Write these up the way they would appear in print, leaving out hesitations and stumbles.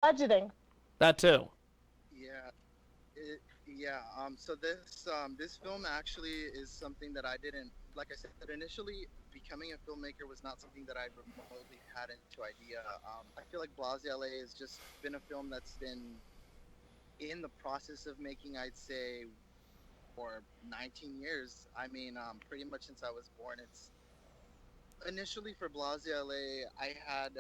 budgeting. That too. Yeah, yeah. So this film actually is something that I didn't, like I said initially. Becoming a filmmaker was not something that I remotely had into idea. I feel like Blase LA has just been a film that's been in the process of making, I'd say, for 19 years. I mean, pretty much since I was born. It's initially for Blase LA. I had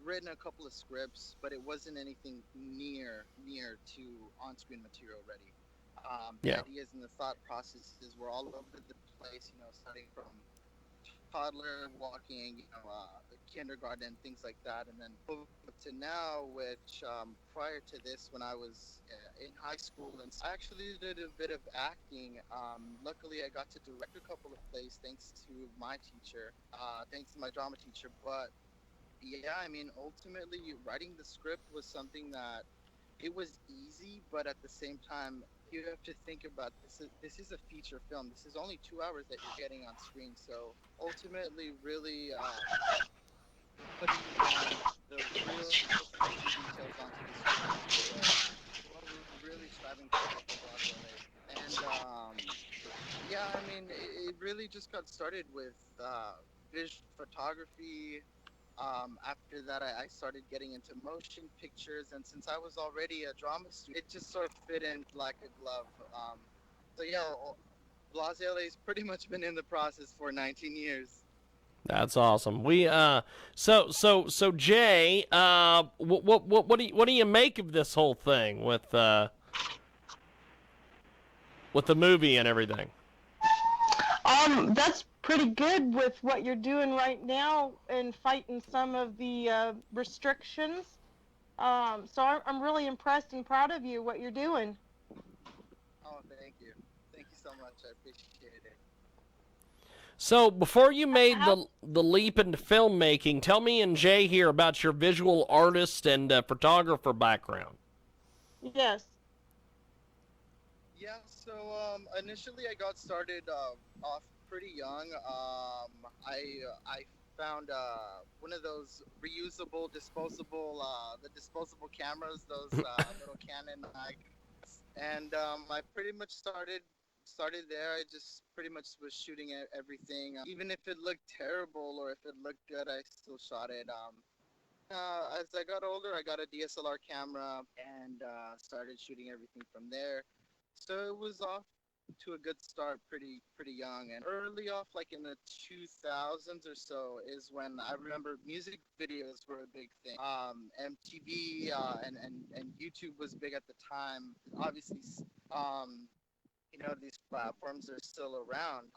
written a couple of scripts, but it wasn't anything near to on-screen material ready. The Yeah. ideas and the thought processes were all over the place. Starting from toddler walking, kindergarten, things like that, and then moving up to now. Which prior to this, when I was in high school, and I actually did a bit of acting. Luckily, I got to direct a couple of plays thanks to my teacher, thanks to my drama teacher. But yeah, I mean, ultimately, writing the script was something that it was easy, but at the same time, you have to think about this is a feature film. This is only 2 hours that you're getting on screen. So ultimately, really putting the real finishing details onto the script is what we're really striving for Blase LA. And yeah, I mean, it really just got started with visual photography. After that, I started getting into motion pictures, and since I was already a drama student, it just sort of fit in like a glove. So yeah, Blase LA's pretty much been in the process for 19 years. That's awesome. So Jay, what do you make of this whole thing with the movie and everything? That's pretty good with what you're doing right now and fighting some of the restrictions. So I'm really impressed and proud of you what you're doing. Oh, thank you so much. I appreciate it. So before you made How? the leap into filmmaking, tell me and Jay here about your visual artist and photographer background. Yes. Yeah, so initially I got started off pretty young. I found one of those reusable, disposable, the disposable cameras, those little Canon icons, and I pretty much started there. I just pretty much was shooting everything, even if it looked terrible or if it looked good, I still shot it. As I got older, I got a DSLR camera and started shooting everything from there. So it was off to a good start pretty young. And early off, like in the 2000s or so, is when I remember music videos were a big thing. MTV and YouTube was big at the time. Obviously, these platforms are still around.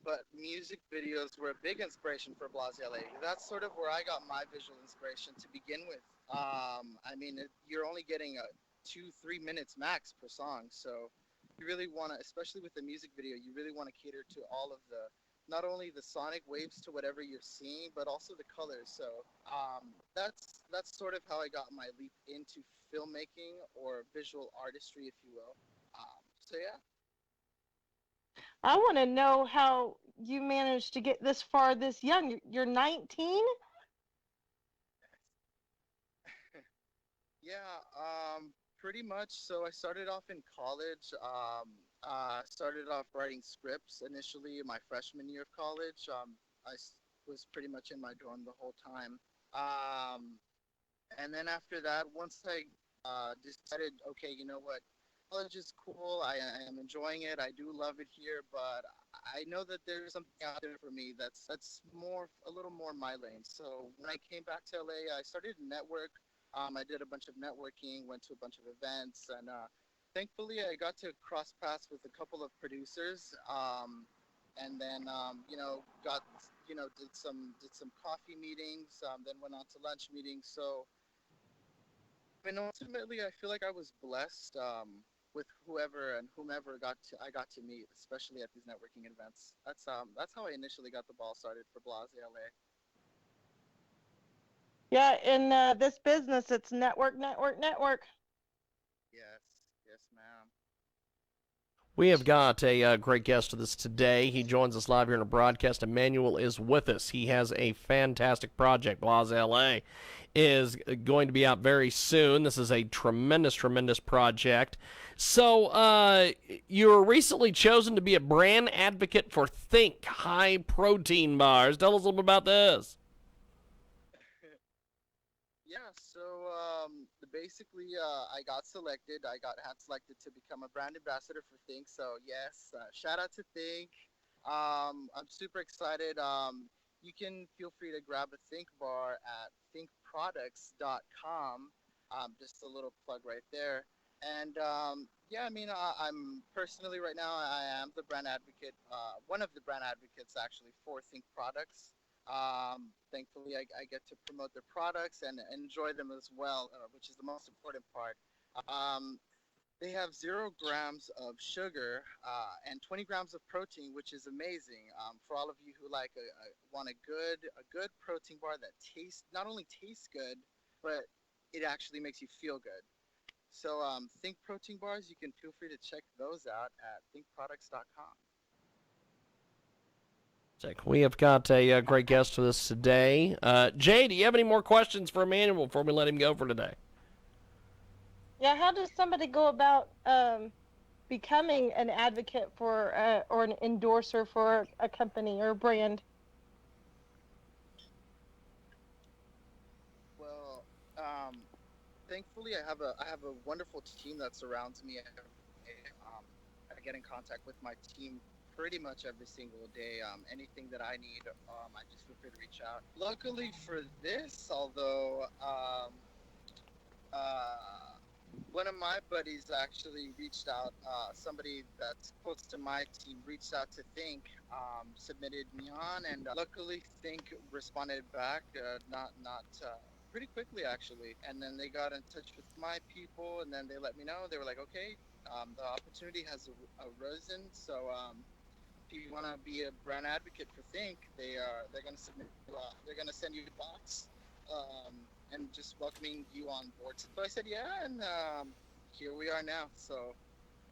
But music videos were a big inspiration for Blase LA. That's sort of where I got my visual inspiration to begin with. I mean, you're only getting 2-3 minutes max per song, so you really want to, especially with the music video, you really want to cater to all of the, not only the sonic waves to whatever you're seeing, but also the colors. So that's sort of how I got my leap into filmmaking or visual artistry, if you will. So yeah. I want to know how you managed to get this far this young. You're 19? Yeah, pretty much. So I started off in college. Started off writing scripts initially in my freshman year of college. Was pretty much in my dorm the whole time. Um, and then after that, once I decided, okay, you know what, college is cool. I am enjoying it. I do love it here, but I know that there's something out there for me that's more a little more my lane. So when I came back to LA, I started to network. I did a bunch of networking, went to a bunch of events, and thankfully I got to cross paths with a couple of producers. And then got did some coffee meetings. Then went on to lunch meetings. So I mean, ultimately, I feel like I was blessed with whoever and whomever I got to meet, especially at these networking events. That's how I initially got the ball started for Blase LA. Yeah, in this business, it's network, network, network. Yes, yes, ma'am. We have got a great guest with us today. He joins us live here in a broadcast. Emmanuel is with us. He has a fantastic project. BLASÉ L.A. is going to be out very soon. This is a tremendous, tremendous project. So, you were recently chosen to be a brand advocate for Think high protein bars. Tell us a little bit about this. Yeah, so basically, I got selected. I got hand selected to become a brand ambassador for Think. So yes, shout out to Think. I'm super excited. You can feel free to grab a Think bar at thinkproducts.com. Just a little plug right there. And yeah, I mean, I'm personally right now, I am the brand advocate, one of the brand advocates actually for Think Products. Thankfully, I get to promote their products and enjoy them as well, which is the most important part. Um, they have 0 grams of sugar and 20 grams of protein, which is amazing. For all of you who want a good protein bar that tastes not only tastes good, but it actually makes you feel good. So Think protein bars, you can feel free to check those out at thinkproducts.com. We have got a great guest with us today. Jay, do you have any more questions for Emmanuel before we let him go for today? Yeah, how does somebody go about becoming an advocate for or an endorser for a company or brand? Well, thankfully, I have a wonderful team that surrounds me every day. I get in contact with my team pretty much every single day. Anything that I need, I just feel free to reach out. Luckily for this, although uh, one of my buddies actually reached out. Somebody that's close to my team reached out to Think, submitted me on, and luckily Think responded back, not pretty quickly actually. And then they got in touch with my people, and then they let me know. They were like, okay, the opportunity has arisen, so if you want to be a brand advocate for Think, they're going to submit. They're going to send you a box, and just welcoming you on board. So I said, yeah, and here we are now. So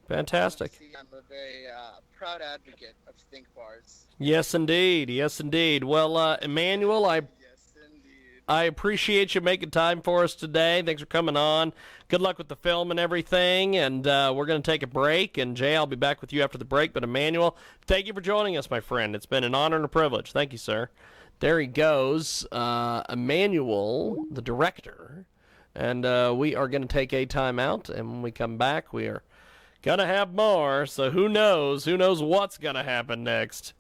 Fantastic. see, I'm a very proud advocate of Think bars. Yes, indeed. Yes, indeed. Well, Emmanuel, Yes, indeed. I appreciate you making time for us today. Thanks for coming on. Good luck with the film and everything. And we're going to take a break. And Jay, I'll be back with you after the break. But Emmanuel, thank you for joining us, my friend. It's been an honor and a privilege. Thank you, sir. There he goes, Emmanuel, the director. And we are going to take a time out. And when we come back, we are going to have more. So who knows? Who knows what's going to happen next?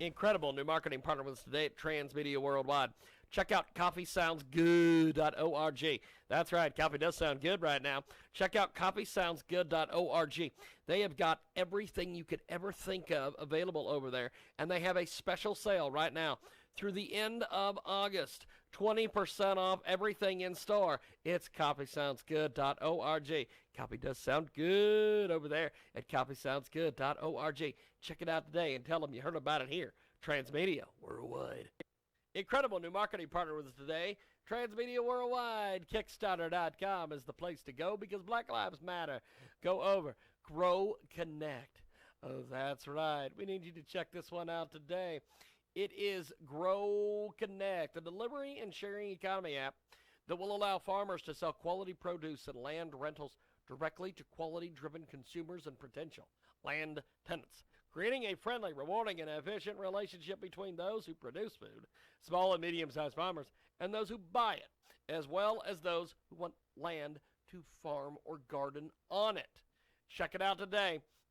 Incredible new marketing partner with us today at Transmedia Worldwide. Check out coffeesoundsgood.org. That's right, coffee does sound good right now. Check out coffeesoundsgood.org. They have got everything you could ever think of available over there, and they have a special sale right now through the end of August. 20% off everything in store. It's coffeesoundsgood.org. Coffee does sound good over there at coffeesoundsgood.org. Check it out today and tell them you heard about it here. Transmedia Worldwide. Incredible new marketing partner with us today. Transmedia Worldwide. Kickstarter.com is the place to go because Black Lives Matter. Go over. Grow Connect. Oh, that's right. We need you to check this one out today. It is Grow Connect, a delivery and sharing economy app that will allow farmers to sell quality produce and land rentals directly to quality-driven consumers and potential land tenants, creating a friendly, rewarding, and efficient relationship between those who produce food, small and medium-sized farmers, and those who buy it, as well as those who want land to farm or garden on it. Check it out today